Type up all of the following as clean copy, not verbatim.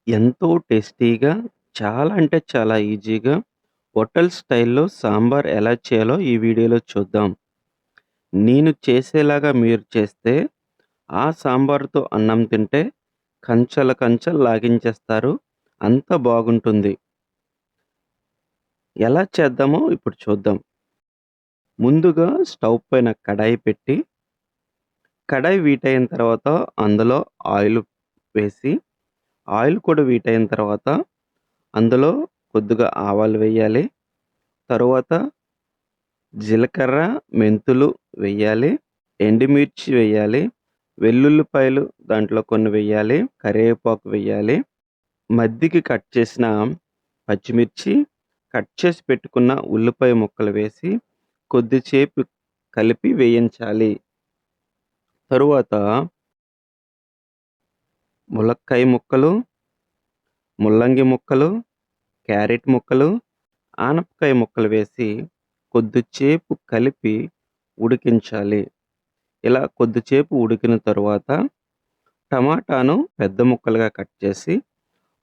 ఎంతో టేస్టీగా, చాలా అంటే చాలా ఈజీగా హోటల్ స్టైల్‌లో సాంబార్ ఎలా చేయాలో ఈ వీడియోలో చూద్దాం. నేను చేసేలాగా మీరు చేస్తే, ఆ సాంబార్‌తో అన్నం తింటే కంచాల కంచాలు లాగించేస్తారు. అంత బాగుంటుంది. ఎలా చేద్దామో ఇప్పుడు చూద్దాం. ముందుగా స్టవ్ పైన కడాయి పెట్టి, కడాయి హీటయిన తర్వాత అందులో ఆయిల్ వేసి, ఆయిల్ కూడా హీటయిన తర్వాత అందులో కొద్దిగా ఆవాలు వేయాలి. తరువాత జీలకర్ర, మెంతులు వెయ్యాలి. ఎండుమిర్చి వెయ్యాలి. వెల్లుల్లిపాయలు దాంట్లో కొన్ని వెయ్యాలి. కరివేపాకు వెయ్యాలి. మధ్యకి కట్ చేసిన పచ్చిమిర్చి, కట్ చేసి పెట్టుకున్న ఉల్లిపాయ ముక్కలు వేసి కొద్దిసేపు కలిపి వేయించాలి. తరువాత ములక్కాయ ముక్కలు, ముల్లంగి ముక్కలు, క్యారెట్ ముక్కలు, ఆనపకాయ ముక్కలు వేసి కొద్దిసేపు కలిపి ఉడికించాలి. ఇలా కొద్దిసేపు ఉడికిన తరువాత టమాటాను పెద్ద ముక్కలుగా కట్ చేసి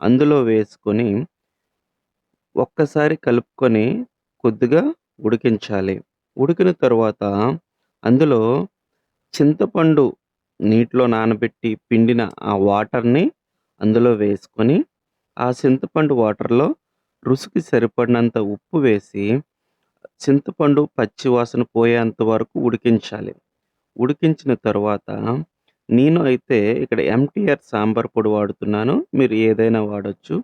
అందులో వేసుకొని ఒక్కసారి కలుపుకొని కొద్దిగా ఉడికించాలి. ఉడికిన తరువాత అందులో చింతపండు నీటిలో నానబెట్టి పిండిన ఆ వాటర్‌ని అందులో వేసుకొని, ఆ చింతపండు వాటర్‌లో రుచికి సరిపడినంత ఉప్పు వేసి, చింతపండు పచ్చి వాసన పోయేంత వరకు ఉడికించాలి. ఉడికించిన తరువాత నేను అయితే ఇక్కడ ఎంటీఆర్ సాంబార్ పొడి వాడుతున్నాను. మీరు ఏదైనా వాడొచ్చు.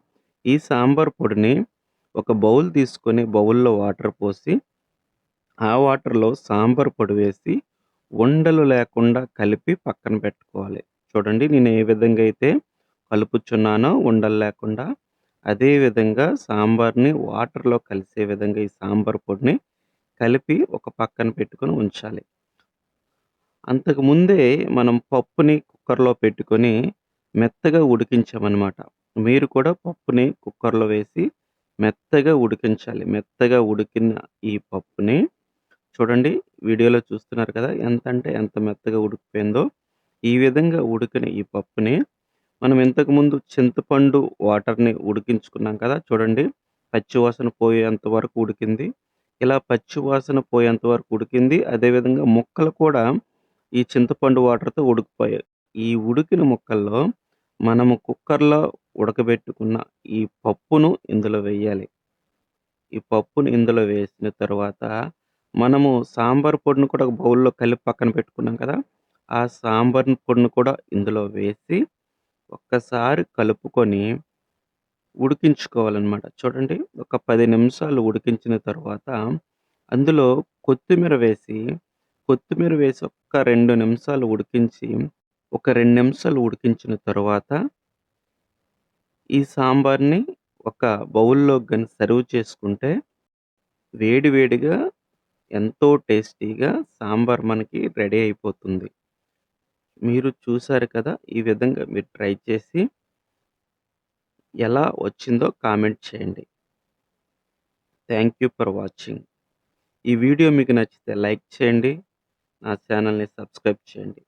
ఈ సాంబార్ పొడిని ఒక బౌల్ తీసుకొని బౌల్‌లో వాటర్ పోసి, ఆ వాటర్‌లో సాంబార్ పొడి వేసి ఉండలు లేకుండా కలిపి పక్కన పెట్టుకోవాలి. చూడండి నేను ఏ విధంగా అయితే కలుపుచున్నానో ఉండలు లేకుండా, అదే విధంగా సాంబార్‌ని వాటర్‌లో కలిసే విధంగా ఈ సాంబార్ పొడిని కలిపి ఒక పక్కన పెట్టుకొని ఉంచాలి. అంతకు ముందే మనం పప్పుని కుక్కర్‌లో పెట్టుకొని మెత్తగా ఉడికించామనమాట. మీరు కూడా పప్పుని కుక్కర్‌లో వేసి మెత్తగా ఉడికించాలి. మెత్తగా ఉడికిన ఈ పప్పుని చూడండి వీడియోలో చూస్తున్నారు కదా! ఎంతంటే ఎంత మెత్తగా ఉడికిపోయిందో. ఈ విధంగా ఉడికిన ఈ పప్పుని మనం ఇంతకుముందు చింతపండు వాటర్‌ని ఉడికించుకున్నాం కదా! చూడండి పచ్చి వాసన పోయేంత వరకు ఉడికింది. ఇలా పచ్చి వాసన పోయేంత వరకు ఉడికింది. అదేవిధంగా ముక్కలు కూడా ఈ చింతపండు వాటర్‌తో ఉడికిపోయాయి. ఈ ఉడికిన ముక్కల్లో మనము కుక్కర్‌లో ఉడకబెట్టుకున్న ఈ పప్పును ఇందులో వేయాలి. ఈ పప్పుని ఇందులో వేసిన తరువాత మనము సాంబార్ పొడిని కూడా ఒక బౌల్‌లో కలిపి పక్కన పెట్టుకున్నాం కదా! ఆ సాంబార్ పొడిని కూడా ఇందులో వేసి ఒక్కసారి కలుపుకొని ఉడికించుకోవాలనమాట. చూడండి ఒక 10 నిమిషాలు ఉడికించిన తరువాత అందులో కొత్తిమీర వేసి, కొత్తిమీర వేసి ఒక్క 2 నిమిషాలు ఉడికించి, ఒక 2 నిమిషాలు ఉడికించిన తరువాత ఈ సాంబార్‌ని ఒక బౌల్‌లోకి గాని సర్వ్ చేసుకుంటే వేడి వేడిగా ఎంతో టేస్టీగా సాంబార్ మనకి రెడీ అయిపోతుంది. మీరు చూసారు కదా! ఈ విధంగా మీరు ట్రై చేసి ఎలా వచ్చిందో కామెంట్ చేయండి. Thank you for watching. ఈ వీడియో మీకు నచ్చితే లైక్ చేయండి. నా ఛానెల్‌ని సబ్స్క్రైబ్ చేయండి.